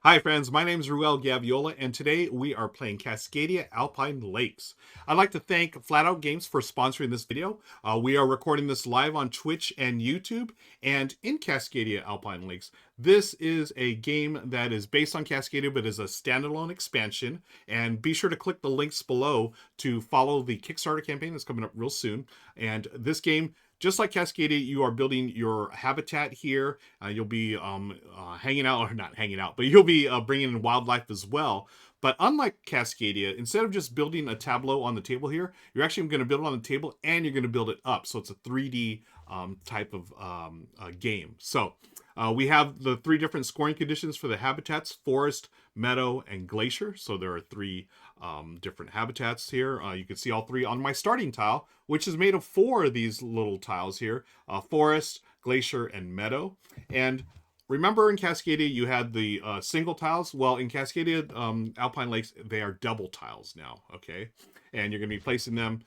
Hi friends, my name is Ruel Gaviola, and today we are playing Cascadia Alpine Lakes. I'd like to thank Flat Out Games for sponsoring this video. We are recording this live on Twitch and YouTube, and in Cascadia Alpine Lakes. This is a game that is based on Cascadia, but is a standalone expansion, and be sure to click the links below to follow the Kickstarter campaign that's coming up real soon. And this game, just like Cascadia, you are building your habitat here. You'll be hanging out, or not hanging out, but you'll be bringing in wildlife as well. But unlike Cascadia, instead of just building a tableau on the table here, you're actually going to build it on the table and you're going to build it up. So it's a 3D type of game. So we have the three different scoring conditions for the habitats: forest, meadow, and glacier. So there are three different habitats here. You can see all three on my starting tile, which is made of four of these little tiles here: forest, glacier, and meadow. And remember in Cascadia you had the single tiles? Well, in Cascadia Alpine Lakes, they are double tiles now, okay? And you're going to be placing them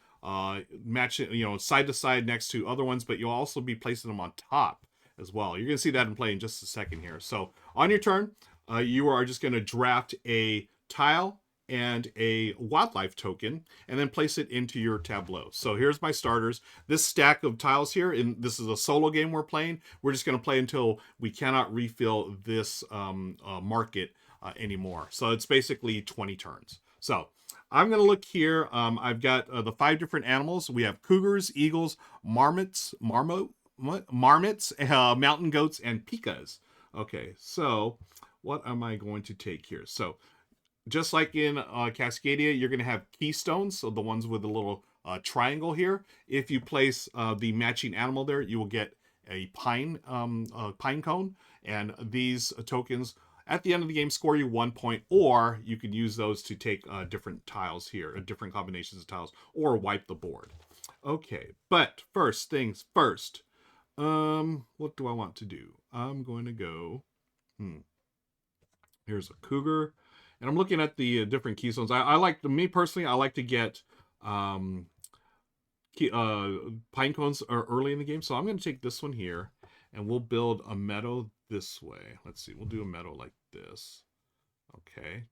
matching, side to side next to other ones, but you'll also be placing them on top as well. You're going to see that in play in just a second here. So on your turn, you are just going to draft a tile and a wildlife token, and then place it into your tableau. So here's my starters. This stack of tiles here, and this is a solo game we're playing. We're just going to play until we cannot refill this market anymore. So it's basically 20 turns. So I'm going to look here. I've got the 5 different animals. We have cougars, eagles, marmots, mountain goats, and pikas. Okay, so what am I going to take here? So just like in Cascadia, you're going to have keystones, so the ones with the little triangle here. If you place the matching animal there, you will get a pine cone, and these tokens at the end of the game score you 1 point, or you can use those to take different tiles here, different combinations of tiles, or wipe the board. Okay, but first things first. What do I want to do? I'm going to go. Here's a cougar. And I'm looking at the different keystones. I like, me personally, I like to get pine cones early in the game. So I'm going to take this one here, and we'll build a meadow this way. Let's see. We'll do a meadow like this. Okay.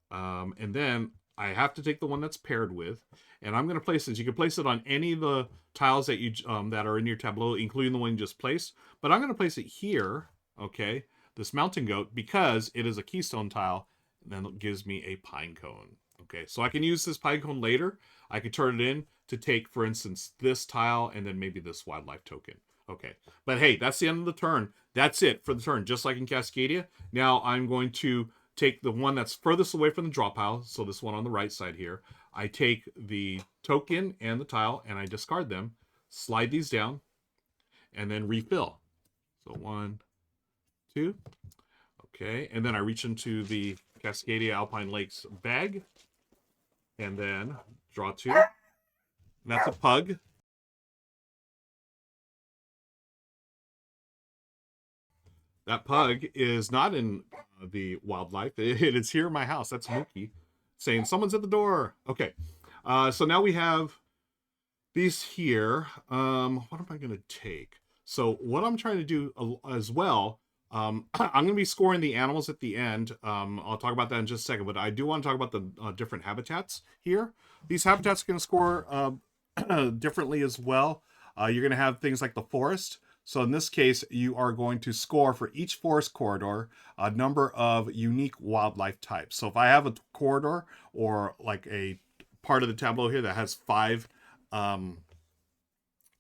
And then I have to take the one that's paired with, and I'm going to place this. You can place it on any of the tiles that you that are in your tableau, including the one you just placed. But I'm going to place it here. Okay. This mountain goat, because it is a keystone tile. Then it gives me a pine cone. Okay, so I can use this pine cone later. I could turn it in to take, for instance, this tile and then maybe this wildlife token. Okay, but hey, that's the end of the turn. That's it for the turn, just like in Cascadia. Now I'm going to take the one that's furthest away from the draw pile, so this one on the right side here. I take the token and the tile and I discard them, slide these down, and then refill. So 1, 2. Okay, and then I reach into the Cascadia Alpine Lakes bag, and then draw 2. And that's a pug. That pug is not in the wildlife. It is here in my house. That's Mookie saying someone's at the door. Okay, so now we have these here. What am I going to take? So what I'm trying to do as well, I'm going to be scoring the animals at the end. I'll talk about that in just a second, but I do want to talk about the different habitats here. These habitats can score differently as well. You're going to have things like the forest. So in this case, you are going to score for each forest corridor a number of unique wildlife types. So if I have a corridor or like a part of the tableau here that has 5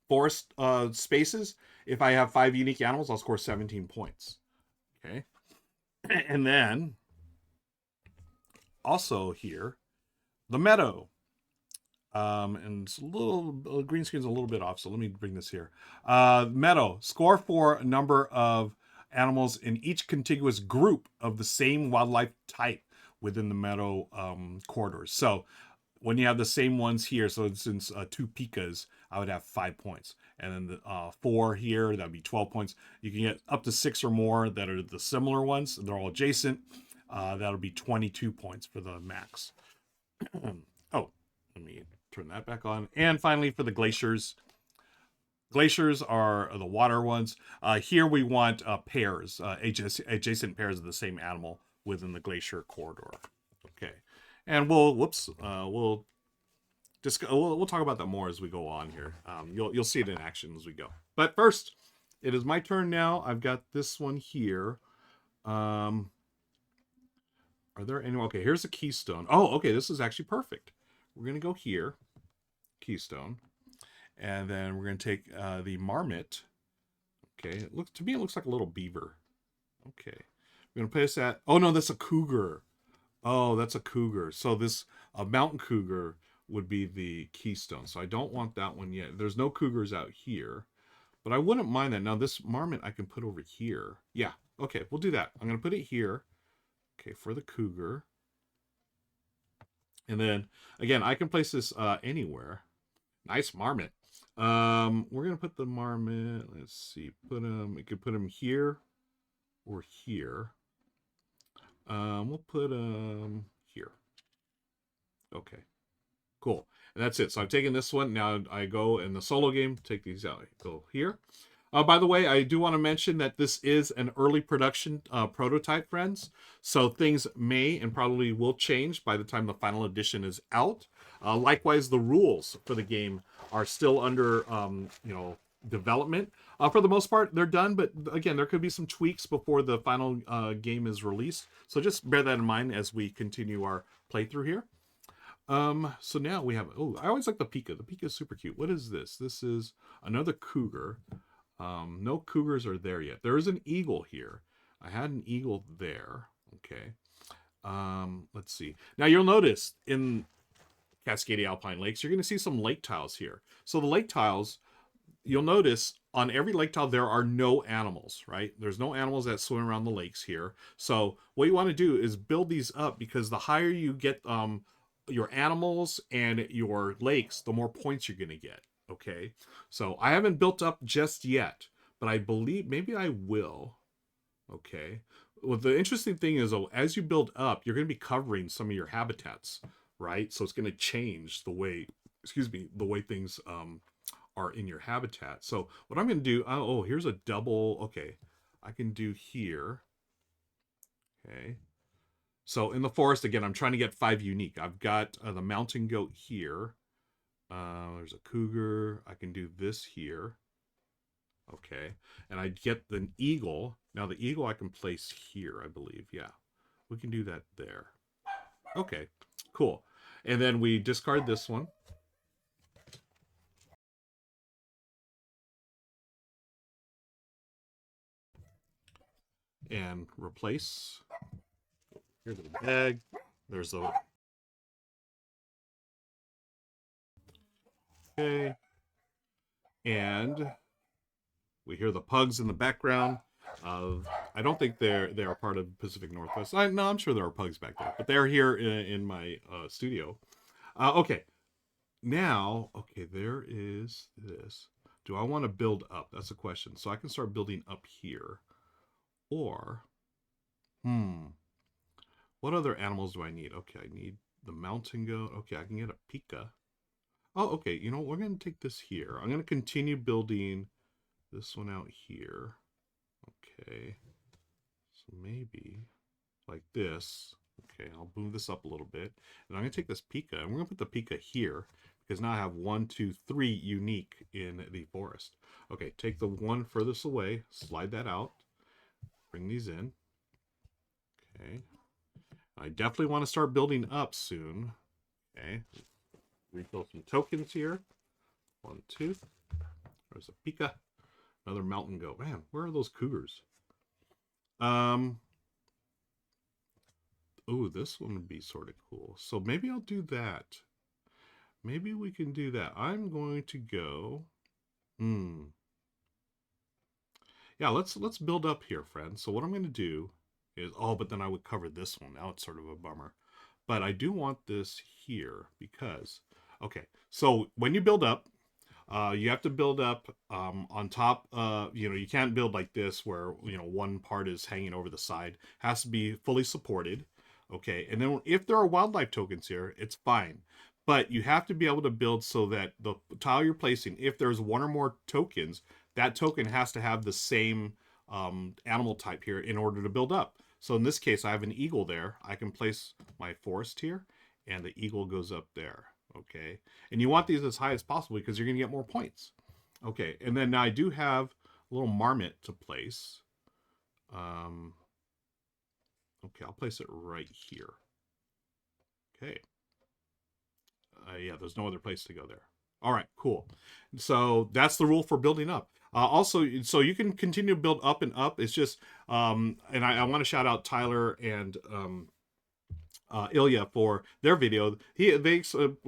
forest spaces, if I have 5 unique animals, I'll score 17 points. Okay, and then also here, the meadow. And it's a little green screen's a little bit off, so let me bring this here. Meadow, score for a number of animals in each contiguous group of the same wildlife type within the meadow corridors. So when you have the same ones here, so since 2 pikas, I would have 5 points. And then the 4 here, that'd be 12 points. You can get up to 6 or more that are the similar ones. They're all adjacent. That'll be 22 points for the max. Oh, let me turn that back on. And finally, for the glaciers. Glaciers are the water ones. Here we want pairs, adjacent pairs of the same animal within the glacier corridor. Okay, and we'll talk about that more as we go on here. You'll see it in action as we go. But first, it is my turn now. I've got this one here. Are there any? Okay, here's a keystone. Oh, okay, this is actually perfect. We're gonna go here, keystone, and then we're gonna take the marmot. Okay, it looks like a little beaver. Okay, we're gonna place that. Oh no, that's a cougar. Oh, that's a cougar. So this mountain cougar would be the keystone. So I don't want that one yet. There's no cougars out here, but I wouldn't mind that. Now this marmot I can put over here. Yeah, okay, we'll do that. I'm gonna put it here. Okay, for the cougar. And then again, I can place this anywhere. Nice marmot. We're gonna put the marmot. Let's see. We could put him here or here. We'll put here. Okay, cool. And that's it. So I've taken this one. Now I go in the solo game, take these out. Go here. By the way, I do want to mention that this is an early production prototype, friends. So things may and probably will change by the time the final edition is out. Likewise, the rules for the game are still under, development. For the most part, they're done. But again, there could be some tweaks before the final game is released. So just bear that in mind as we continue our playthrough here. So now we have, oh, I always like the Pika. The Pika is super cute. What is this? This is another cougar. No cougars are there yet. There is an eagle here. I had an eagle there. Okay. Let's see. Now you'll notice in Cascadia Alpine Lakes, you're going to see some lake tiles here. So the lake tiles, you'll notice on every lake tile, there are no animals, right? There's no animals that swim around the lakes here. So what you want to do is build these up, because the higher you get your animals and your lakes, the more points you're going to get. Okay, so I haven't built up just yet, but I believe maybe I will. Okay, well, the interesting thing is, as you build up, you're going to be covering some of your habitats, right? So it's going to change the way, the way things are in your habitat. So what I'm going to do, oh, here's a double. Okay, I can do here. Okay, so in the forest, again, I'm trying to get 5 unique. I've got the mountain goat here. There's a cougar. I can do this here. Okay. And I get the eagle. Now the eagle I can place here, I believe. Yeah. We can do that there. Okay. Cool. And then we discard this one. And replace. Here's the bag. There's the... Okay. And we hear the pugs in the background. I don't think they are part of Pacific Northwest. No, I'm sure there are pugs back there, but they're here in my studio. Okay. Now, okay, there is this. Do I want to build up? That's a question. So I can start building up here. Or, what other animals do I need? Okay, I need the mountain goat. Okay, I can get a Pika. Oh, okay. You know, we're going to take this here. I'm going to continue building this one out here. Okay. So maybe like this. Okay, I'll move this up a little bit. And I'm going to take this Pika, and we're going to put the Pika here, because now I have 1, 2, 3 unique in the forest. Okay, take the one furthest away, slide that out, bring these in. Okay. I definitely want to start building up soon. Okay. Refill some tokens here. 1, 2. There's a Pika. Another mountain goat. Man, where are those cougars? Oh, this one would be sort of cool. So maybe I'll do that. Maybe we can do that. I'm going to go. Yeah, let's build up here, friends. So what I'm going to do is, oh, but then I would cover this one. Now it's sort of a bummer. But I do want this here because, okay, so when you build up, you have to build up on top. You can't build like this where, one part is hanging over the side. It has to be fully supported. Okay, and then if there are wildlife tokens here, it's fine. But you have to be able to build so that the tile you're placing, if there's one or more tokens, that token has to have the same animal type here in order to build up. So in this case, I have an eagle there. I can place my forest here, and the eagle goes up there. Okay, and you want these as high as possible because you're going to get more points. Okay, and then now I do have a little marmot to place. Okay, I'll place it right here. Okay. Yeah, there's no other place to go there. All right, cool. So that's the rule for building up. Also, so you can continue to build up and up. It's just, and I want to shout out Tyler and Ilya for their video. They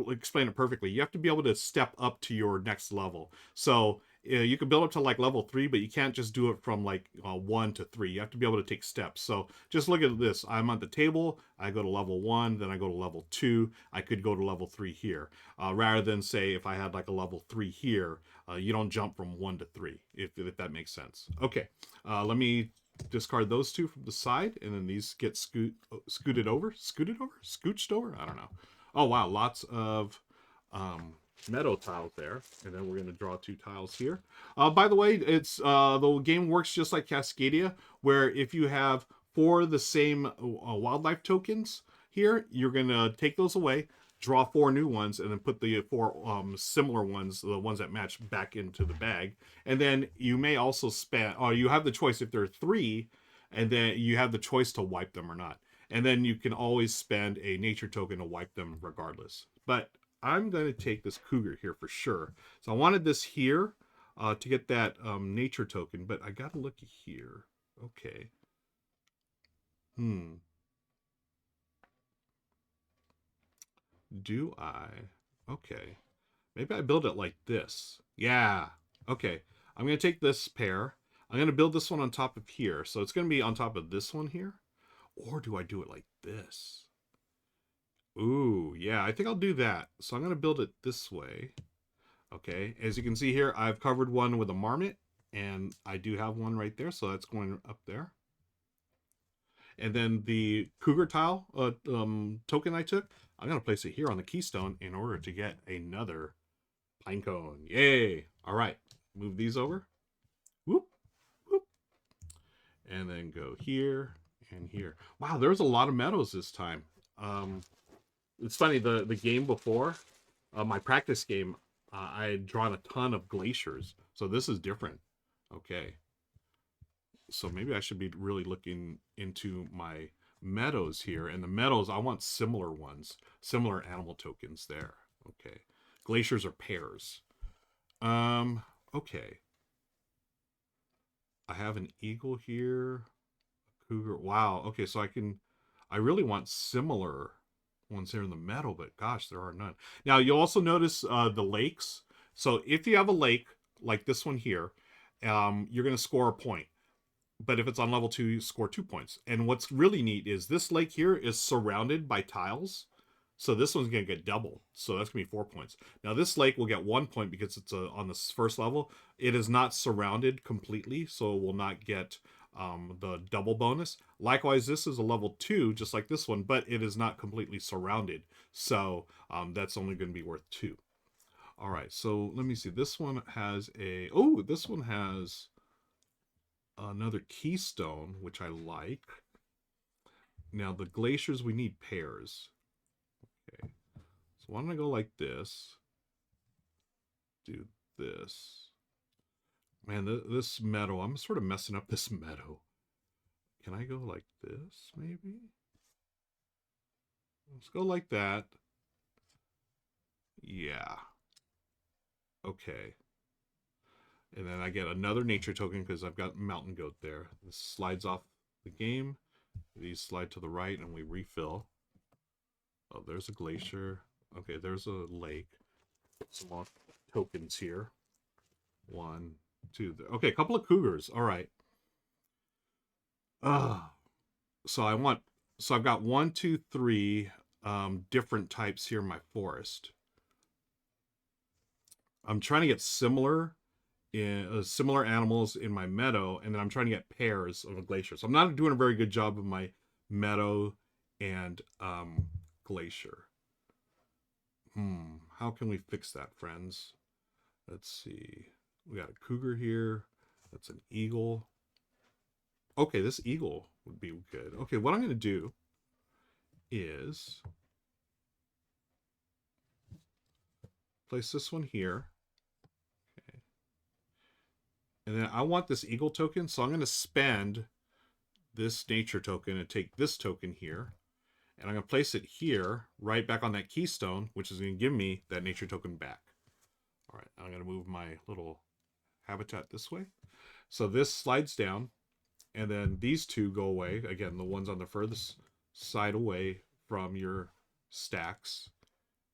explain it perfectly. You have to be able to step up to your next level. So you can build up to like level 3, but you can't just do it from like 1 to 3. You have to be able to take steps. So just look at this. I'm on the table. I go to level 1, then I go to level 2. I could go to level 3 here. Rather than say if I had like a level 3 here, you don't jump from 1 to 3, if that makes sense. Okay, let me discard those two from the side, and then these get scooted over, scooched over. I don't know. Oh wow, lots of meadow tiles there, and then we're going to draw 2 tiles here. By the way, it's the game works just like Cascadia, where if you have 4 of the same wildlife tokens here, you're going to take those away, draw 4 new ones, and then put the 4 similar ones, the ones that match, back into the bag. And then you may also spend, or you have the choice if there are 3, and then you have the choice to wipe them or not. And then you can always spend a nature token to wipe them regardless. But I'm going to take this cougar here for sure. So I wanted this here to get that nature token, but I got to look here. Okay. Do I? Okay. Maybe I build it like this. Yeah. Okay. I'm going to take this pair. I'm going to build this one on top of here. So it's going to be on top of this one here. Or do I do it like this? Ooh, yeah, I think I'll do that. So I'm going to build it this way. Okay. As you can see here, I've covered one with a marmot. And I do have one right there. So that's going up there. And then the cougar tile token I took, I'm going to place it here on the keystone in order to get another pine cone. Yay. All right. Move these over. Whoop, whoop. And then go here and here. Wow, there's a lot of meadows this time. It's funny, the game before, my practice game, I had drawn a ton of glaciers. So this is different. Okay. So maybe I should be really looking into my meadows here. And the meadows, I want similar ones, similar animal tokens there. Okay. Glaciers are pairs. Okay. I have an eagle here, a cougar. Wow. Okay, so I really want similar ones here in the meadow, but gosh, there are none. Now, you'll also notice the lakes. So if you have a lake like this one here, you're going to score a point. But if it's on level 2, you score 2 points. And what's really neat is this lake here is surrounded by tiles. So this one's going to get double. So that's going to be 4 points. Now this lake will get 1 point because it's on this first level. It is not surrounded completely, so it will not get the double bonus. Likewise, this is a level 2, just like this one, but it is not completely surrounded. So that's only going to be worth 2. All right, so let me see. This one has a... Oh, this one has another keystone, which I like. Now, the glaciers, we need pairs. Okay. So why don't I go like this? Do this. Man, this meadow, I'm sort of messing up this meadow. Can I go like this, maybe? Let's go like that. Yeah. Okay. And then I get another nature token because I've got mountain goat there. This slides off the game. These slide to the right and we refill. Oh, there's a glacier. Okay, there's a lake. Some more tokens here. 1, 2. Okay, a couple of cougars. All right. So I've got 1, 2, 3 different types here in my forest. I'm trying to get similar animals in my meadow, and then I'm trying to get pairs of a glacier. So I'm not doing a very good job of my meadow and glacier. How can we fix that, friends? Let's see. We got a cougar here. That's an eagle. Okay, this eagle would be good. Okay, what I'm going to do is place this one here. Okay. And then I want this eagle token, so I'm going to spend this nature token and take this token here. And I'm going to place it here, right back on that keystone, which is going to give me that nature token back. All right, I'm going to move my little habitat this way. So this slides down, and then these two go away. Again, the ones on the furthest side away from your stacks,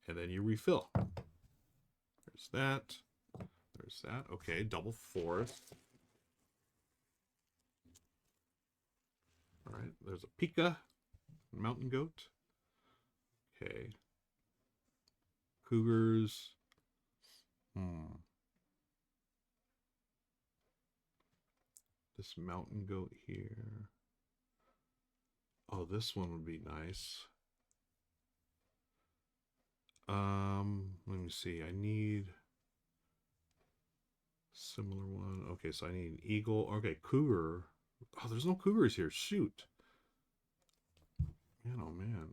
and then you refill. There's that. There's that. Okay, double forest. All right, there's a pika, mountain goat. Okay. Cougars. This mountain goat here. Oh, this one would be nice. Let me see. I need similar one. Okay, so I need an eagle. Okay, cougar. Oh, there's no cougars here. Shoot. Man, oh man.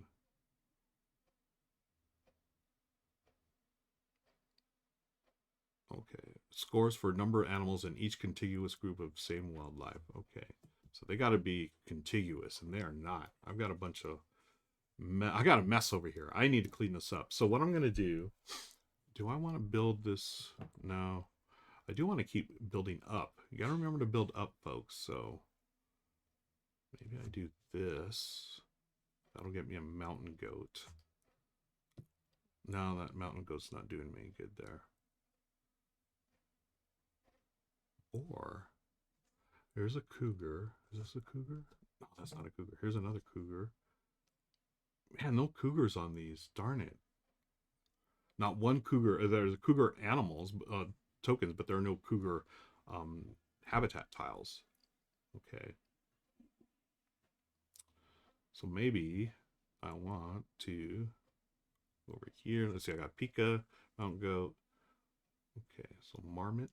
Okay. Scores for number of animals in each contiguous group of same wildlife. Okay. So they got to be contiguous, and they are not. I've got a bunch of... I got a mess over here. I need to clean this up. So what I'm going to do I want to build this? No. I do want to keep building up. You got to remember to build up, folks. So maybe I do this. That'll get me a mountain goat. No, that mountain goat's not doing me good there. Or here's a cougar. Is this a cougar? No, that's not a cougar. Here's another cougar. Man, no cougars on these. Darn it. Not one cougar. There's cougar animals tokens, but there are no cougar habitat tiles. Okay. So maybe I want to go over here. Let's see. I got pika, mountain goat. Okay, so marmot.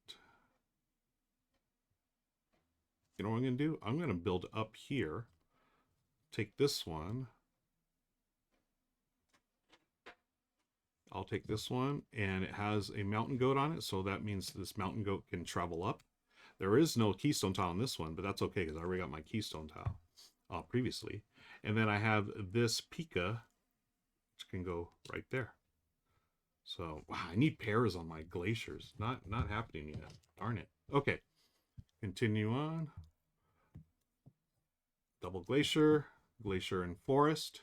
You know what I'm going to do? I'm going to build up here. Take this one. I'll take this one, and it has a mountain goat on it, so that means this mountain goat can travel up. There is no keystone tile on this one, but that's okay because I already got my keystone tile previously. And then I have this pika, which can go right there. So, wow, I need pears on my glaciers. Not happening yet. Darn it. Okay, continue on. Double glacier, glacier and forest.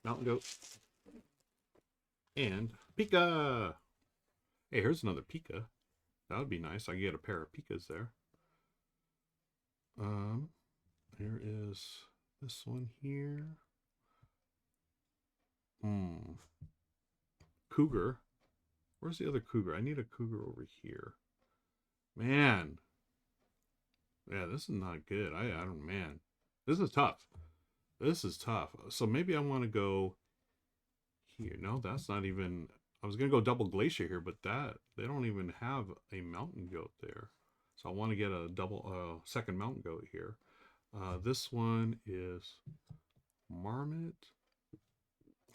Mountain goat. And pika. Hey, here's another pika. That would be nice. I can get a pair of pikas there. Here is this one here. Cougar. Where's the other cougar? I need a cougar over here. Man. Yeah, this is not good. I don't, man. This is tough. This is tough. So maybe I want to go here. No, that's not even... I was going to go double glacier here, but they don't even have a mountain goat there. So I want to get a second mountain goat here. This one is marmot.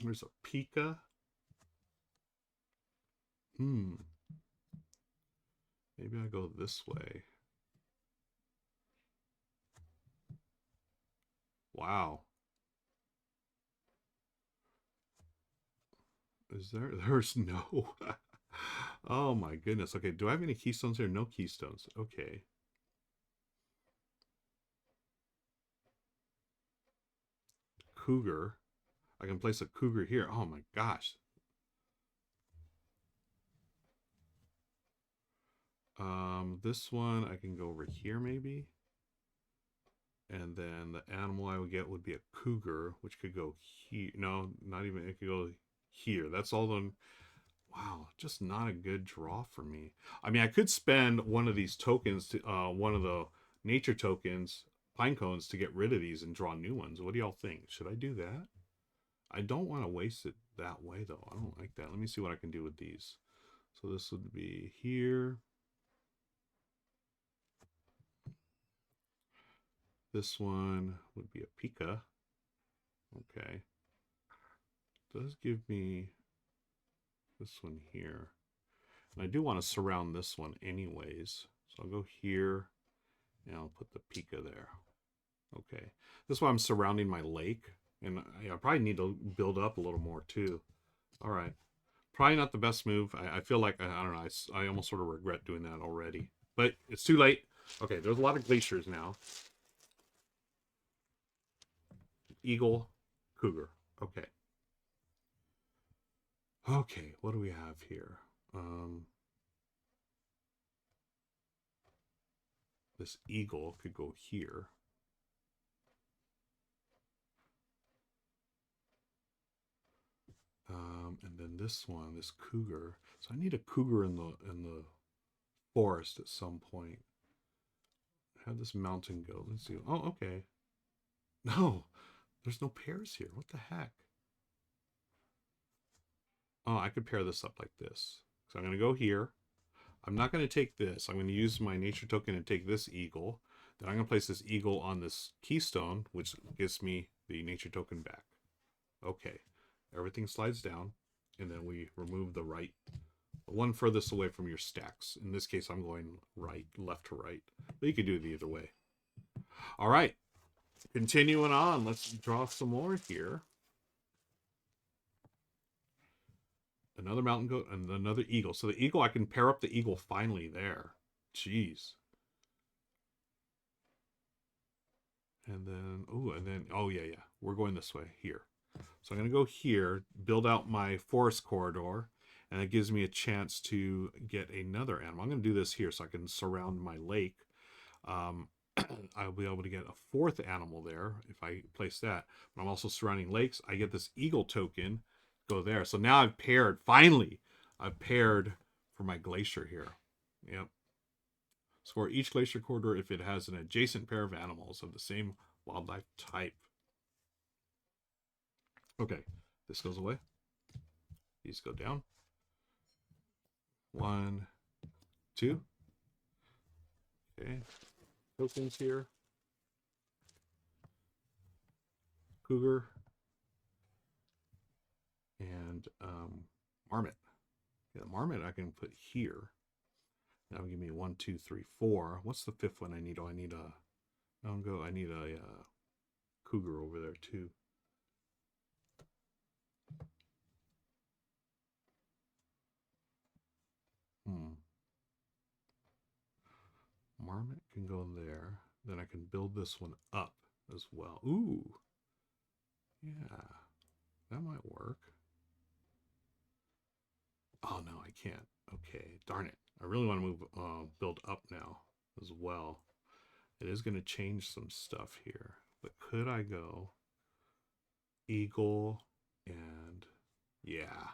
There's a pika. Maybe I go this way. Wow. Is there? There's no. Oh my goodness. Okay, do I have any keystones here? No keystones. Okay. Cougar. I can place a cougar here. Oh my gosh. This one I can go over here maybe. And then the animal I would get would be a cougar, which could go here. No, not even. It could go here. That's all the... Wow, just not a good draw for me. I mean, I could spend one of these tokens, to one of the nature tokens, pine cones, to get rid of these and draw new ones. What do y'all think? Should I do that? I don't want to waste it that way, though. I don't like that. Let me see what I can do with these. So this would be here. This one would be a Pika. Okay. Does give me this one here. And I do want to surround this one anyways. So I'll go here and I'll put the Pika there. Okay. This is why I'm surrounding my lake. And I probably need to build up a little more too. All right. Probably not the best move. I feel like, I don't know, I almost sort of regret doing that already. But it's too late. Okay, there's a lot of glaciers now. Eagle, cougar. Okay. Okay, what do we have here? This eagle could go here. And then this one, this cougar. So I need a cougar in the forest at some point. How'd this mountain go? Let's see. Oh, okay. No, there's no pairs here. What the heck? Oh, I could pair this up like this. So I'm going to go here. I'm not going to take this. I'm going to use my nature token and take this eagle. Then I'm going to place this eagle on this keystone, which gives me the nature token back. Okay. Everything slides down. And then we remove the one furthest away from your stacks. In this case, I'm going left to right. But you could do it either way. All right. Continuing on. Let's draw some more here. Another mountain goat and another eagle. So the eagle, I can pair up the eagle finally there. Jeez. And then, oh yeah. We're going this way here. So I'm going to go here, build out my forest corridor, and it gives me a chance to get another animal. I'm going to do this here so I can surround my lake. I'll be able to get a fourth animal there if I place that. But I'm also surrounding lakes. I get this eagle token, go there. So now I've paired, finally, I've paired for my glacier here. Yep. Score each glacier corridor if it has an adjacent pair of animals of the same wildlife type. Okay, this goes away. These go down. 1, 2. Okay, tokens here. Cougar. And marmot. Yeah, the marmot I can put here. That'll give me 1, 2, 3, 4. What's the fifth one I need? Oh, I need I need a cougar over there too. Marmot can go there. Then I can build this one up as well. Ooh. Yeah. That might work. Oh, no, I can't. Okay. Darn it. I really want to move, build up now as well. It is going to change some stuff here. But could I go eagle and... Yeah.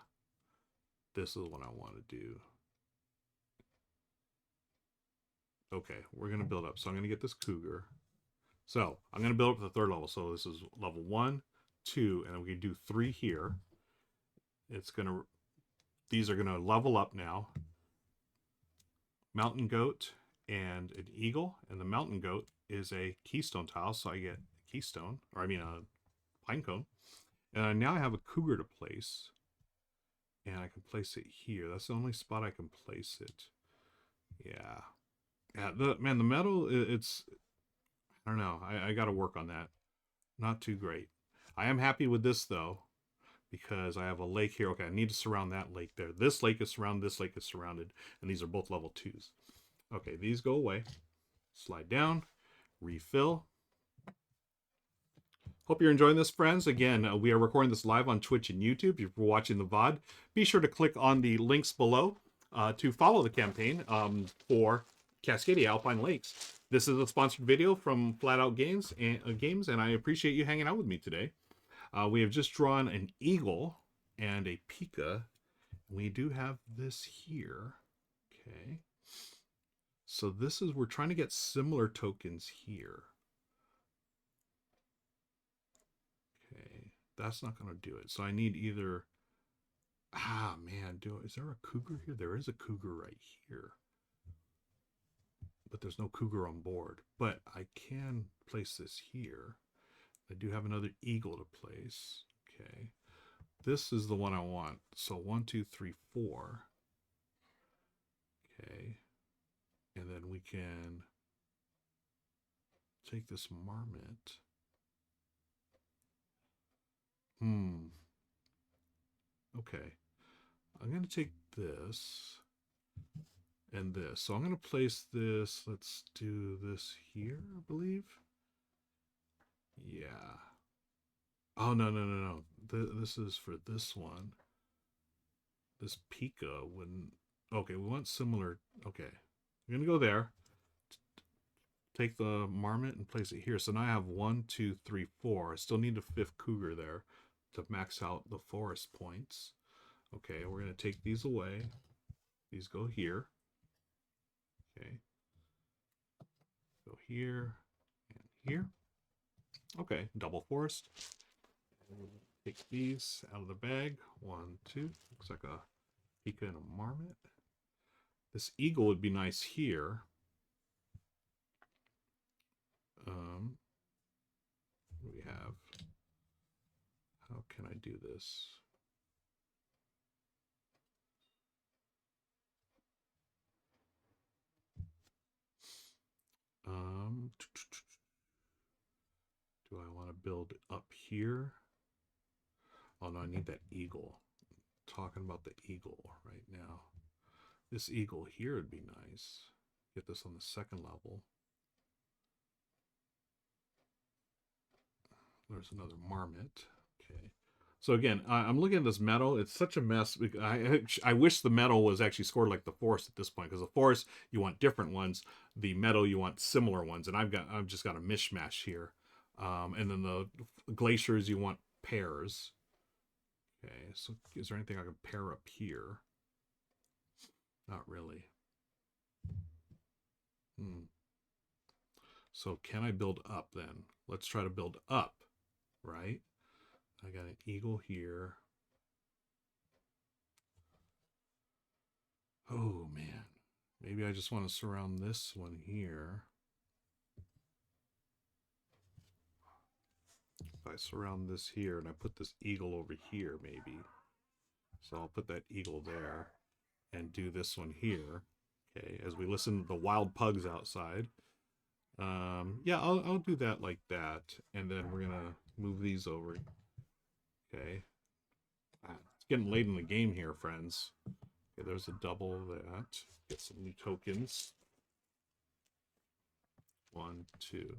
This is what I want to do. Okay, we're going to build up. So I'm going to get this cougar. So I'm going to build up to the third level. So this is level 1, 2, and we can do 3 here. It's going to, these are going to level up now. Mountain goat and an eagle. And the mountain goat is a keystone tile. So I get a keystone, or I mean a pine cone. And now I have a cougar to place. And I can place it here. That's the only spot I can place it. Yeah. Yeah, the metal, it's, I don't know. I got to work on that. Not too great. I am happy with this, though, because I have a lake here. Okay, I need to surround that lake there. This lake is surrounded, this lake is surrounded, and these are both level 2s. Okay, these go away. Slide down, refill. Hope you're enjoying this, friends. Again, we are recording this live on Twitch and YouTube. If you're watching the VOD, be sure to click on the links below to follow the campaign for Cascadia Alpine Lakes. This is a sponsored video from Flat Out Games, and I appreciate you hanging out with me today. We have just drawn an eagle and a Pika. We do have this here. Okay. So this is, we're trying to get similar tokens here. Okay. That's not going to do it. So I need either, man, is there a cougar here? There is a cougar right here. But there's no cougar on board. But I can place this here. I do have another eagle to place. Okay. This is the one I want. So 1, 2, 3, 4. Okay. And then we can take this marmot. Okay. I'm going to take this and this. So I'm going to place this. Let's do this here, I believe. Yeah. Oh, no. This is for this one. This Pika wouldn't... Okay, we want similar... Okay. I'm going to go there. Take the marmot and place it here. So now I have 1, 2, 3, 4. I still need a 5th cougar there to max out the forest points. Okay, we're going to take these away. These go here. Okay. Go here and here. Okay, double forest. Take these out of the bag. 1, 2. Looks like a Pika and a marmot. This eagle would be nice here. We have... How can I do this? Do I want to build up here? Oh no, I need that eagle. I'm talking about the eagle right now. This eagle here would be nice. Get this on the 2nd level. There's another marmot. Okay. So again, I'm looking at this meadow. It's such a mess. I wish the meadow was actually scored like the forest at this point, because the forest you want different ones, the meadow you want similar ones, and I've just got a mishmash here. And then the glaciers you want pairs. Okay, so is there anything I can pair up here? Not really. So can I build up then? Let's try to build up, right? I got an eagle here. Oh man, maybe I just want to surround this one here. If I surround this here and I put this eagle over here, maybe. So I'll put that eagle there and do this one here. Okay, as we listen to the wild pugs outside. Yeah, I'll do that like that. And then we're gonna move these over. Okay. It's getting late in the game here, friends. Okay, there's a double that. Get some new tokens. 1, 2.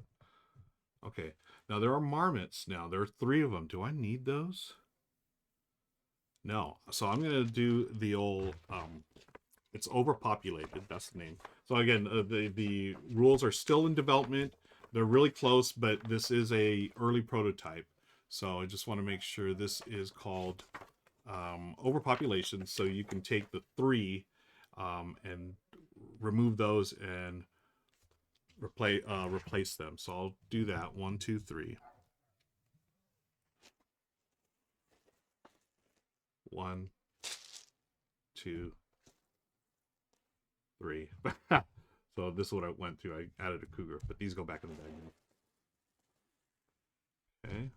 Okay, now there are marmots now. There are 3 of them. Do I need those? No. So I'm going to do the old, it's overpopulated. That's the name. So again, the rules are still in development. They're really close, but this is a early prototype. So I just want to make sure this is called overpopulation. So you can take the 3 and remove those and replace them. So I'll do that. 1, 2, 3. 1, 2, 3. So this is what I went through. I added a cougar, but these go back in the bag now. Okay.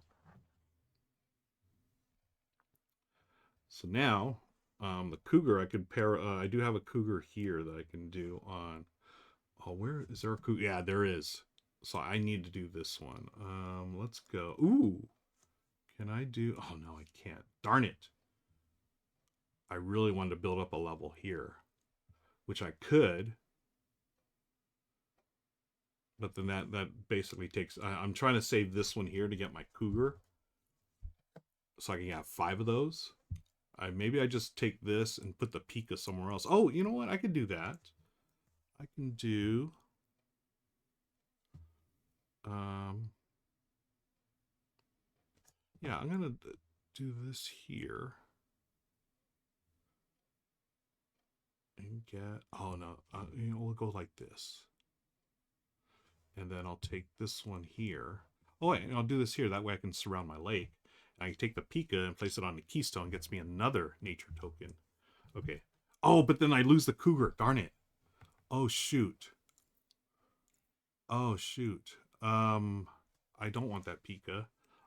So now the cougar I could pair. I do have a cougar here that I can do on. Oh, where is there a cougar? Yeah, there is. So I need to do this one. Let's go. Ooh, can I do? Oh no, I can't. Darn it. I really wanted to build up a level here, which I could. But then that basically takes... I'm trying to save this one here to get my cougar. So I can have 5 of those. Maybe I just take this and put the Pika somewhere else. Oh, you know what? I can do that. I can do... yeah, I'm going to do this here. And get... Oh, no. You know, we'll go like this. And then I'll take this one here. Oh, wait, I'll do this here. That way I can surround my lake. And I can take the Pika and place it on the keystone. Gets me another nature token. Okay. Oh, but then I lose the cougar. Darn it. Oh, shoot. Oh, shoot. I don't want that Pika.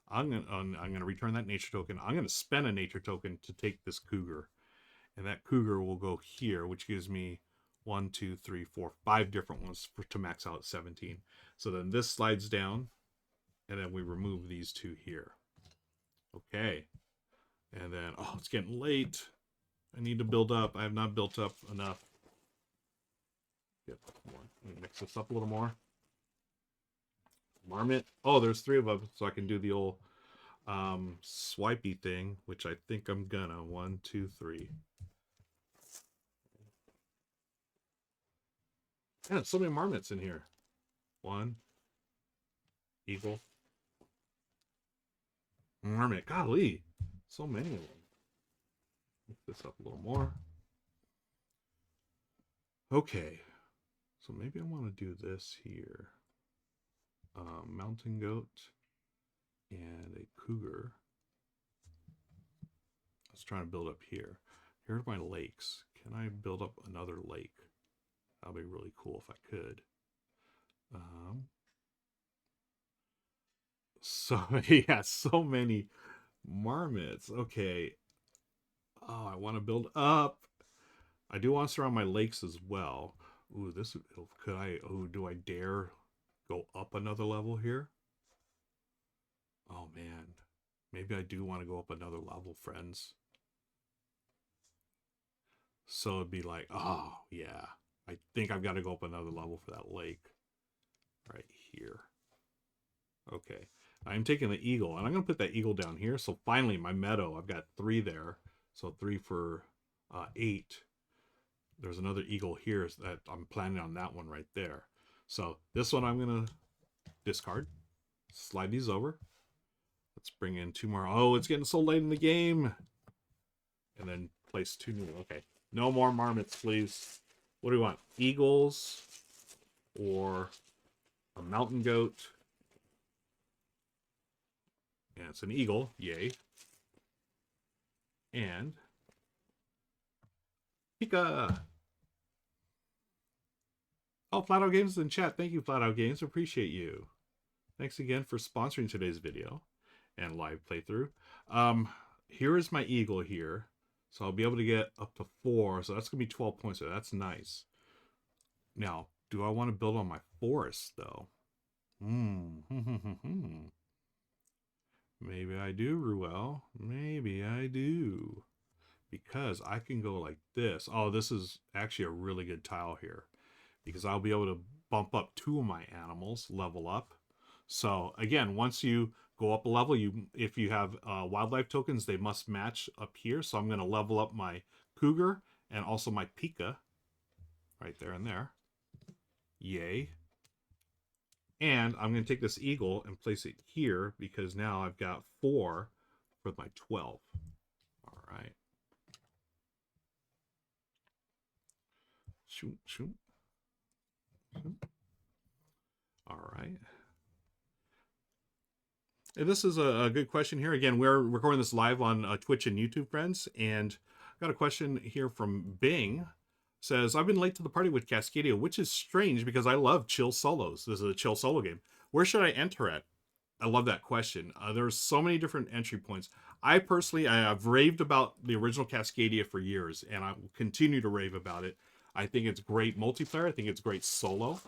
I'm gonna return that nature token. I'm gonna spend a nature token to take this cougar, and that cougar will go here, which gives me 1, 2, 3, 4, 5 different ones to max out at 17. So then this slides down, and then we remove these two here. Okay, and then it's getting late. I need to build up. I have not built up enough. Get more. Let me mix this up a little more. Marmot. Oh, there's 3 of them, so I can do the old swipey thing, which I think I'm gonna. 1, 2, 3. Yeah, so many marmots in here. 1 eagle. Marmot. Golly, so many of them. Mix this up a little more. Okay, so maybe I want to do this here. Mountain goat and a cougar. Let's try to build up here. Here are my lakes. Can I build up another lake? That'd be really cool if I could. So yeah, so many marmots. Okay. Oh, I want to build up. I do want to surround my lakes as well. Ooh, this could I? Oh, do I dare go up another level here? Oh man, maybe I do want to go up another level, friends. So it'd be like, oh yeah, I think I've got to go up another level for that lake right here. Okay, I'm taking the eagle, and I'm going to put that eagle down here. So finally, my meadow, I've got 3 there. So 3 for 8. There's another eagle here that I'm planning on that one right there. So this one I'm going to discard. Slide these over. Let's bring in 2 more. Oh, it's getting so late in the game. And then place 2 new. Okay, no more marmots, please. What do we want? Eagles or a mountain goat? And it's an eagle. Yay. And Pika. Oh, Flat Out Games is in chat. Thank you, Flat Out Games. Appreciate you. Thanks again for sponsoring today's video and live playthrough. Here is my eagle here. So I'll be able to get up to 4. So that's going to be 12 points. So that's nice. Now, do I want to build on my forest, though? Maybe I do, Ruel. Maybe I do. Because I can go like this. Oh, this is actually a really good tile here. Because I'll be able to bump up 2 of my animals, level up. So again, once you go up a level, if you have wildlife tokens, they must match up here. So I'm going to level up my cougar and also my Pika right there and there. Yay. And I'm going to take this eagle and place it here because now I've got 4 for my 12. All right. Shoot, shoot. All right. And this is a good question here. Again, we're recording this live on Twitch and YouTube, friends. And I got a question here from Bing. Says, I've been late to the party with Cascadia, which is strange because I love chill solos. This is a chill solo game. Where should I enter at? I love that question. There's so many different entry points. I personally, I've raved about the original Cascadia for years, and I will continue to rave about it. I think it's great multiplayer. I think it's great solo.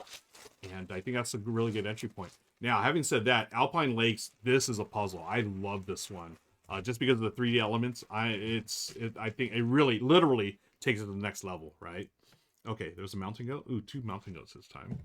And I think that's a really good entry point. Now, having said that, Alpine Lakes, this is a puzzle. I love this one. Just because of the 3D elements, I think it really, literally takes it to the next level, right? Okay, there's a mountain goat. Ooh, 2 mountain goats this time.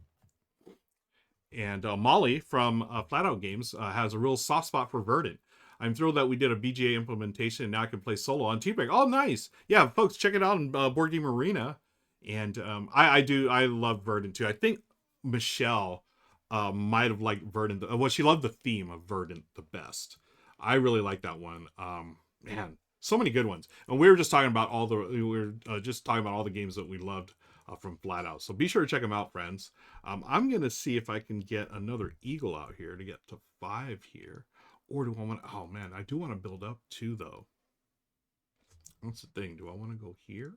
And Molly from Flat Out Games has a real soft spot for Verdant. I'm thrilled that we did a BGA implementation and now I can play solo on T-Break. Oh, nice. Yeah, folks, check it out on Board Game Arena. And I love Verdant too. I think Michelle might have liked Verdant. Well, she loved the theme of Verdant the best. I really like that one. Man, so many good ones. And we were just talking about all the games that we loved from Flat Out. So be sure to check them out, friends. I'm gonna see if I can get another eagle out here to get to 5 here, or do I want? Oh man, I do want to build up 2 though. What's the thing? Do I want to go here?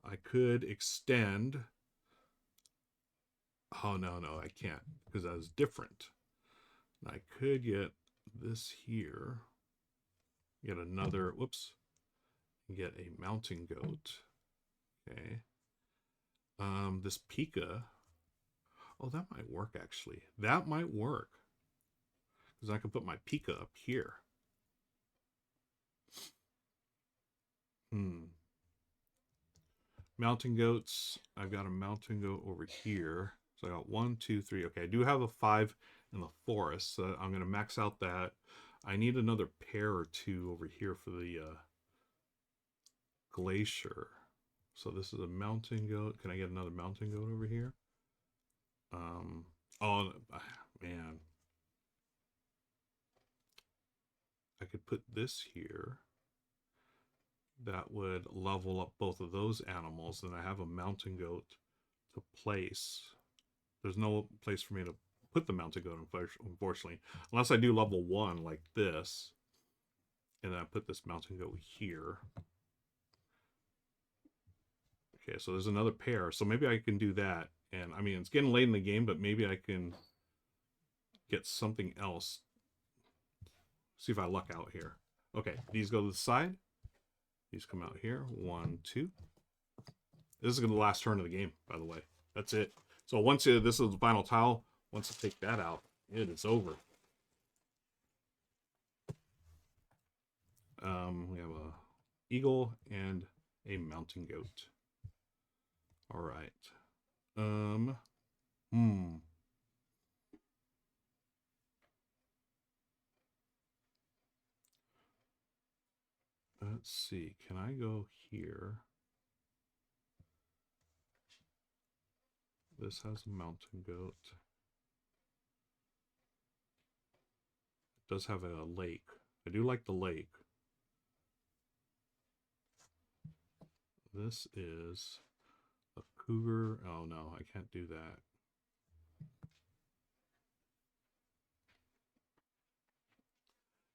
I could extend. Oh, no, I can't, because that was different. I could get this here. Get another, whoops. Get a mountain goat. Okay. This Pika. Oh, that might work, actually. That might work. Because I can put my Pika up here. Mountain goats. I've got a mountain goat over here. So I got 1, 2, 3. Okay, I do have a 5 in the forest. So I'm going to max out that. I need another pair or two over here for the glacier. So this is a mountain goat. Can I get another mountain goat over here? Oh, man. I could put this here. That would level up both of those animals. And I have a mountain goat to place. There's no place for me to put the mountain goat, unfortunately. Unless I do level 1 like this. And then I put this mountain goat here. Okay, so there's another pair. So maybe I can do that. And, I mean, it's getting late in the game, but maybe I can get something else. See if I luck out here. Okay, these go to the side. These come out here. 1, 2. This is the last turn of the game, by the way. That's it. So once this is the final tile, once I take that out, it is over. We have a eagle and a mountain goat. All right. Let's see. Can I go here? This has a mountain goat. It does have a lake. I do like the lake. This is a cougar. Oh no, I can't do that.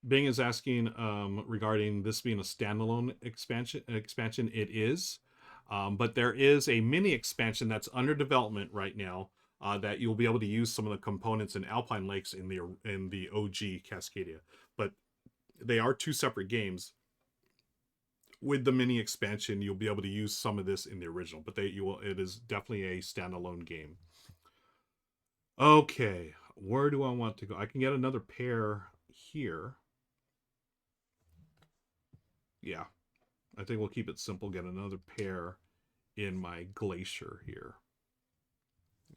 Bing is asking regarding this being a standalone expansion. It is, but there is a mini expansion that's under development right now that you'll be able to use some of the components in Alpine Lakes in the OG Cascadia. But they are two separate games. With the mini expansion, you'll be able to use some of this in the original, but it is definitely a standalone game. Okay, where do I want to go? I can get another pair here. Yeah, I think we'll keep it simple. Get another pair in my glacier here.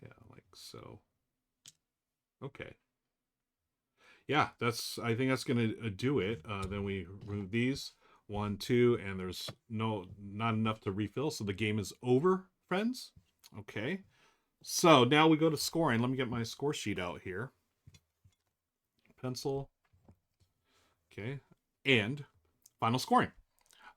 Yeah, like so. Okay. Yeah, I think that's gonna do it. Then we remove these 1, 2, and there's not enough to refill, so the game is over, friends. Okay. So now we go to scoring. Let me get my score sheet out here. Pencil. Okay. And final scoring.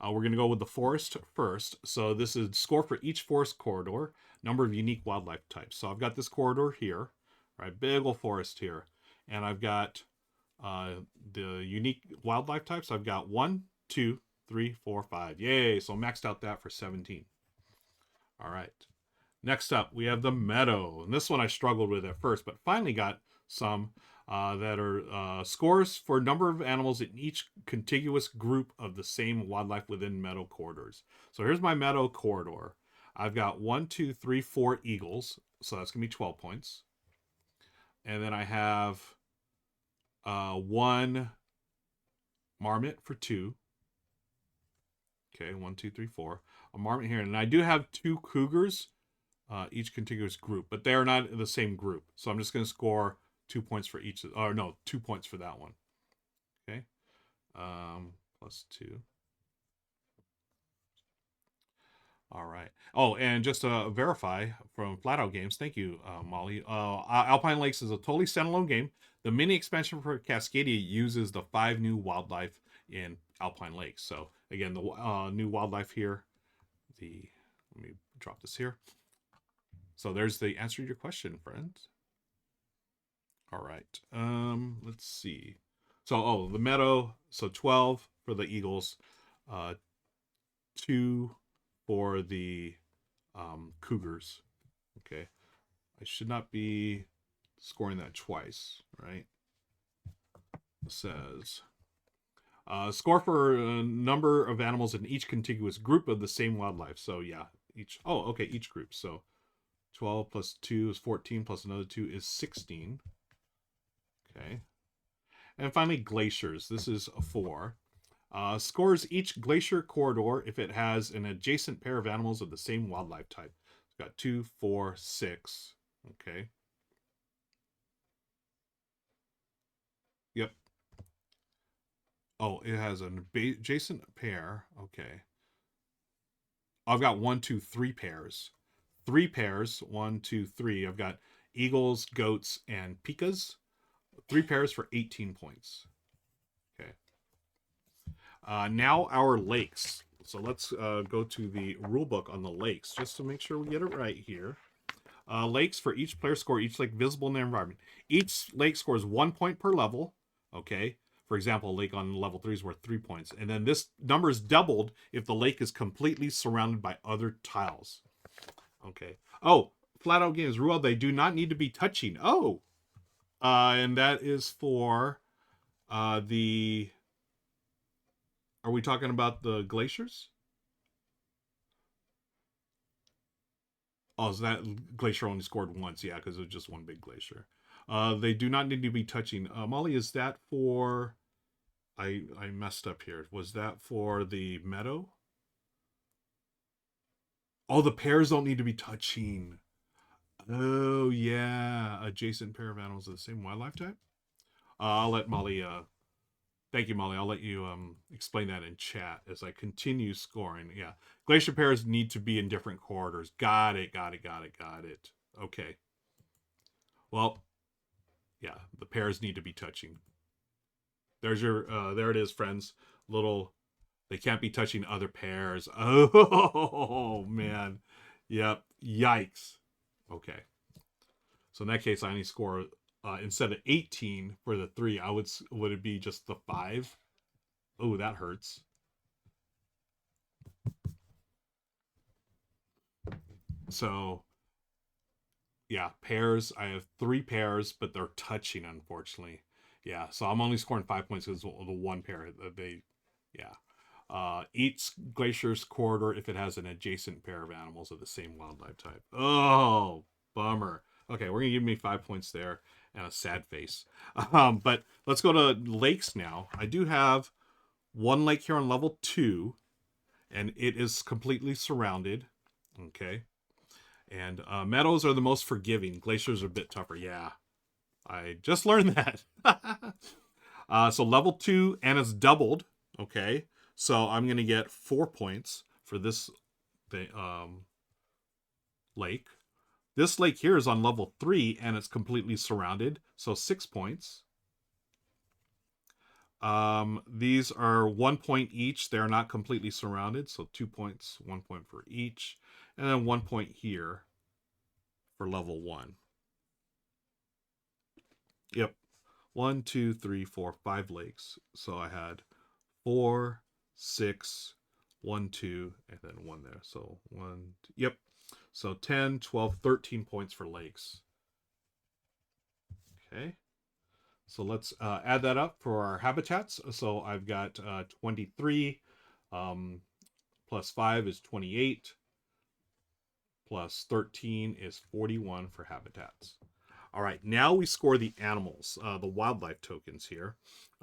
We're going to go with the forest first. So this is score for each forest corridor, number of unique wildlife types. So I've got this corridor here, right? Big old forest here. And I've got the unique wildlife types. I've got 1, 2, 3, 4, 5. Yay. So maxed out that for 17. All right. Next up, we have the meadow. And this one I struggled with at first, but finally got some that are scores for number of animals in each contiguous group of the same wildlife within meadow corridors. So here's my meadow corridor. I've got 1, 2, 3, 4 eagles. So that's going to be 12 points. And then I have 1 marmot for 2. Okay, 1, 2, 3, 4. A marmot here. And I do have 2 cougars, each contiguous group, but they are not in the same group. So I'm just going to score 2 points for each. Or no, 2 points for that one. Okay. +2. All right. Oh, and just to verify from Flat Out Games, thank you, Molly. Alpine Lakes is a totally standalone game. The mini expansion for Cascadia uses the 5 new wildlife in Alpine Lakes. So again, the new wildlife here. Let me drop this here. So there's the answer to your question, friends. All right. Let's see. So the meadow. So 12 for the eagles, 2 for the cougars. Okay. I should not be scoring that twice, right? It says score for a number of animals in each contiguous group of the same wildlife. So yeah, each. Oh, okay, each group. So 12 plus 2 is 14 plus another 2 is 16. Okay. And finally, glaciers. This is a 4. Scores each glacier corridor if it has an adjacent pair of animals of the same wildlife type. It's got 2, 4, 6. Okay. Yep. Oh, it has an adjacent pair. Okay. I've got 1, 2, 3 pairs. 3 pairs. 1, 2, 3. I've got eagles, goats, and pikas. 3 pairs for 18 points. Okay. Now our lakes. So let's go to the rule book on the lakes just to make sure we get it right here. Lakes for each player score each lake visible in their environment. Each lake scores 1 point per level. Okay. For example, a lake on level 3 is worth 3 points. And then this number is doubled if the lake is completely surrounded by other tiles. Okay. Oh, flat out games. Ruel, they do not need to be touching. Oh. And that is for the... Are we talking about the glaciers? Oh, so that glacier only scored once. Yeah, because it was just one big glacier. They do not need to be touching. Molly, is that for... I messed up here. Was that for the meadow? Oh, the pairs don't need to be touching. Oh, yeah. Adjacent pair of animals of the same wildlife type? I'll let Molly... Thank you, Molly. I'll let you explain that in chat as I continue scoring. Yeah. Glacier pairs need to be in different corridors. Got it. Okay. Well, yeah, the pairs need to be touching. There's your, there it is, friends. They can't be touching other pairs. Oh, man. Yep. Yikes. Okay. So in that case, I only score, instead of 18 for the 3, would it be just the 5? Oh, that hurts. So, yeah, pairs. I have 3 pairs, but they're touching, unfortunately. Yeah, so I'm only scoring 5 points because the 1 pair, yeah. Each glacier's corridor if it has an adjacent pair of animals of the same wildlife type. Oh, bummer. Okay, we're going to give me 5 points there and a sad face. But let's go to lakes now. I do have 1 lake here on level 2, and it is completely surrounded. Okay. And meadows are the most forgiving. Glaciers are a bit tougher. Yeah, I just learned that. So level 2, and it's doubled. Okay. So I'm going to get 4 points for this lake. This lake here is on level 3, and it's completely surrounded. So 6 points. These are 1 point each. They're not completely surrounded. So 2 points, 1 point for each. And then 1 point here for level 1. Yep. 1, 2, 3, 4, 5 lakes. So I had 4, 6, 1, 2, and then 1 there. So 1, 2, yep. So 10, 12, 13 points for lakes. Okay. So let's add that up for our habitats. So I've got 23 plus 5 is 28 plus 13 is 41 for habitats. All right, now we score the animals, the wildlife tokens here.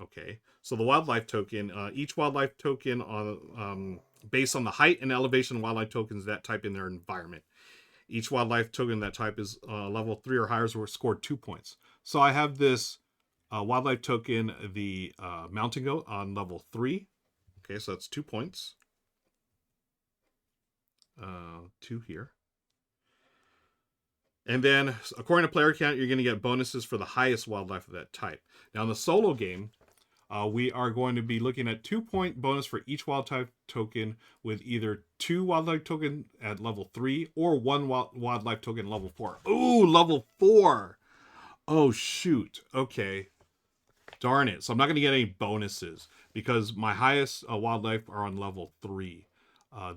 Okay, so the wildlife token, each wildlife token on based on the height and elevation of wildlife tokens that type in their environment. Each wildlife token that type is level 3 or higher, so scored 2 points. So I have this wildlife token, the mountain goat, on level 3. Okay, so that's 2 points. 2 here. And then, according to player count, you're going to get bonuses for the highest wildlife of that type. Now, in the solo game, we are going to be looking at 2-point bonus for each wildlife token with either 2 wildlife token at level 3 or 1 wildlife token level 4. Ooh, level 4! Oh, shoot. Okay. Darn it. So I'm not going to get any bonuses because my highest wildlife are on level 3.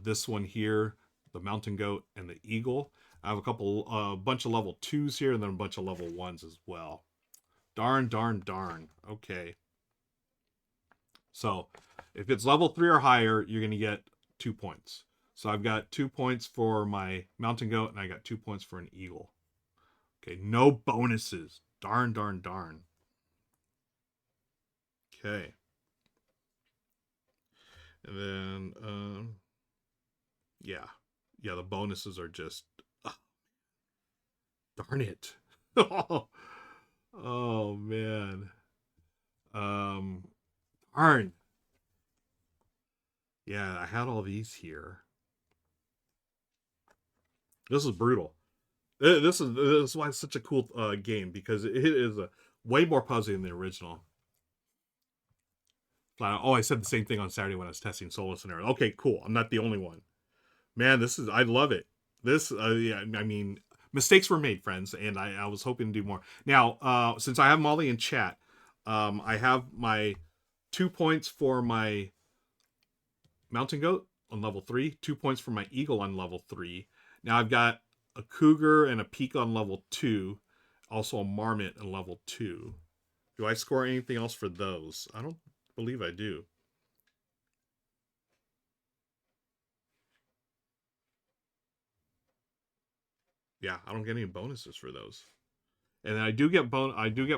This one here, the mountain goat and the eagle. I have a bunch of level 2s here and then a bunch of level 1s as well. Darn, darn, darn. Okay. So if it's level 3 or higher, you're going to get 2 points. So I've got 2 points for my mountain goat, and I got 2 points for an eagle. Okay, no bonuses. Darn, darn, darn. Okay. And then, yeah. Yeah, the bonuses are just... darn it. Oh, man. Darn. Yeah, I had all these here. This is brutal. This is why it's such a cool game, because it is way more puzzly than the original. Oh, I said the same thing on Saturday when I was testing solo scenario. Okay, cool. I'm not the only one. Man, I love it. This, yeah, I mean, mistakes were made, friends, and I was hoping to do more. Now, since I have Molly in chat, I have my 2 points for my mountain goat on level 3, 2 points for my eagle on level 3. Now I've got a cougar and a peak on level 2, also a marmot on level 2. Do I score anything else for those? I don't believe I do. Yeah, I don't get any bonuses for those. And then I do get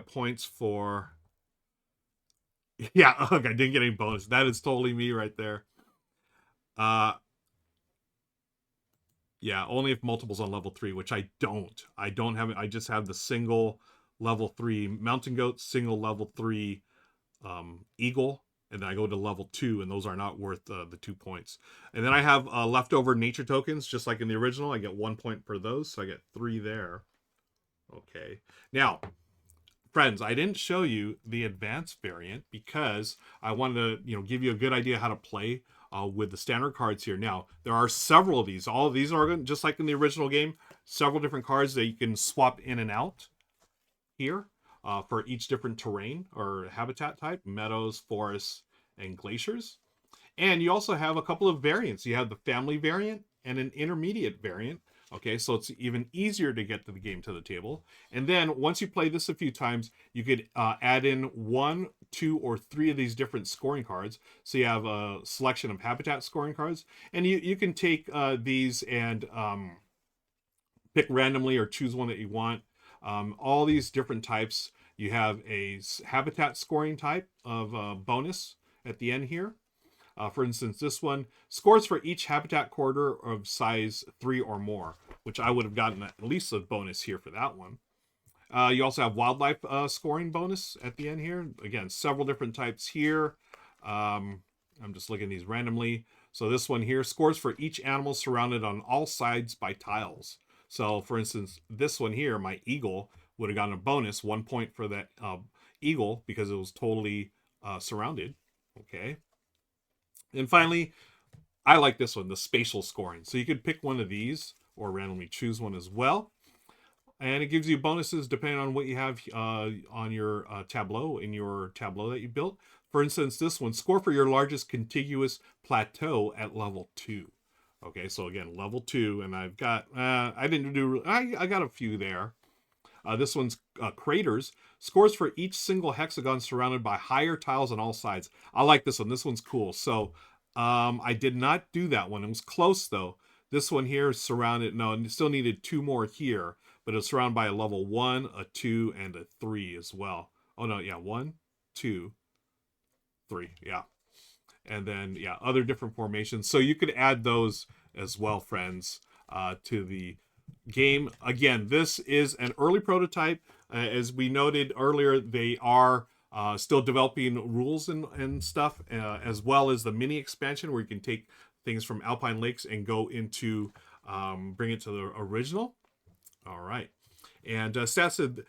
points for... Yeah, ugh, I didn't get any bonus. That is totally me right there. Yeah, only if multiples on level 3, which I don't. I don't have it. I just have the single level 3 mountain goat, single level 3 eagle, and then I go to level 2, and those are not worth the 2 points. And then I have leftover nature tokens, just like in the original. I get 1 point per those, so I get 3 there. Okay. Now, friends, I didn't show you the advanced variant because I wanted to, give you a good idea how to play with the standard cards here. Now, there are several of these. All of these are just like in the original game, several different cards that you can swap in and out here for each different terrain or habitat type, meadows, forests, and glaciers. And you also have a couple of variants. You have the family variant and an intermediate variant. Okay, so it's even easier to get to the game to the table. And then once you play this a few times, you could add in 1, 2, or 3 of these different scoring cards. So you have a selection of habitat scoring cards. And you can take these and pick randomly or choose one that you want. All these different types. You have a habitat scoring type of bonus at the end here. For instance, this one, scores for each habitat corridor of size 3 or more, which I would have gotten at least a bonus here for that one. You also have wildlife scoring bonus at the end here. Again, several different types here. I'm just looking at these randomly. So this one here, scores for each animal surrounded on all sides by tiles. So for instance, this one here, my eagle, would have gotten a bonus, 1 point for that eagle because it was totally surrounded. Okay. And finally, I like this one, the spatial scoring. So you could pick one of these or randomly choose one as well. And it gives you bonuses depending on what you have on your tableau, in your tableau that you built. For instance, this one, score for your largest contiguous plateau at level 2. Okay, so again, level 2, and I've got, I got a few there. This one's craters. Scores for each single hexagon surrounded by higher tiles on all sides. I like this one. This one's cool. So I did not do that one. It was close, though. This one here is surrounded. No, it still needed 2 more here, but it's surrounded by a level 1, a 2, and a 3 as well. Oh, no, yeah, 1, 2, 3. Yeah. And then, yeah, other different formations. So you could add those as well, friends, to the game. Again, this is an early prototype. As we noted earlier, they are still developing rules and stuff, as well as the mini expansion where you can take things from Alpine Lakes and go into bring it to the original. All right. And Stat said,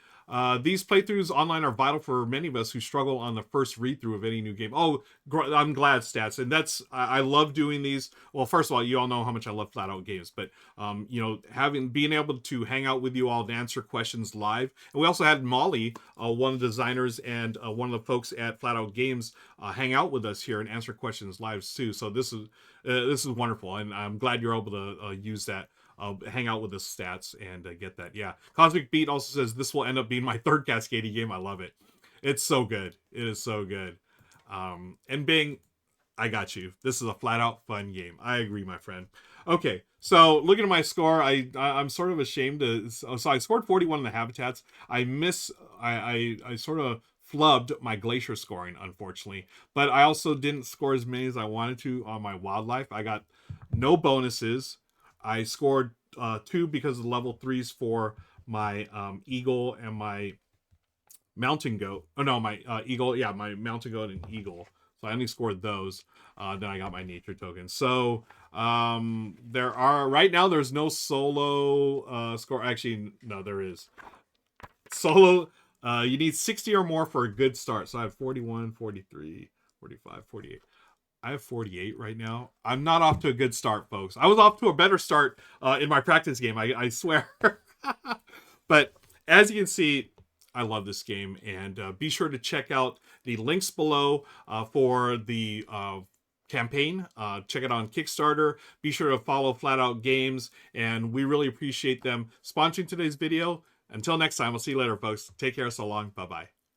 these playthroughs online are vital for many of us who struggle on the first read-through of any new game. Oh, I'm glad, Stats. And that's, I love doing these. Well, first of all, you all know how much I love flat out games, but, being able to hang out with you all and answer questions live. And we also had Molly, one of the designers and one of the folks at Flat Out Games, hang out with us here and answer questions live too. So this is wonderful. And I'm glad you're able to use that hang out with the stats and get that. Yeah, Cosmic Beat also says this will end up being my third Cascadia game. I love it. It's so good. It is so good. And Bing, I got you. This is a flat out fun game. I agree, my friend. Okay, so looking at my score, I'm sort of ashamed to. So I scored 41 in the habitats. I sort of flubbed my glacier scoring, unfortunately, but I also didn't score as many as I wanted to on my wildlife. I got no bonuses. I scored 2 because of the level 3s for my eagle and my mountain goat. Oh no, my eagle. Yeah, my mountain goat and eagle. So I only scored those. Then I got my nature token. So there are right now. There's no solo score. Actually, no, there is solo. You need 60 or more for a good start. So I have 41, 43, 45, 48. I have 48 right now. I'm not off to a good start, folks. I was off to a better start in my practice game. I swear. But as you can see, I love this game, and be sure to check out the links below for the campaign. Check it on Kickstarter. Be sure to follow Flat Out Games, and we really appreciate them sponsoring today's video. Until next time, we'll see you later, folks. Take care. So long. Bye-bye.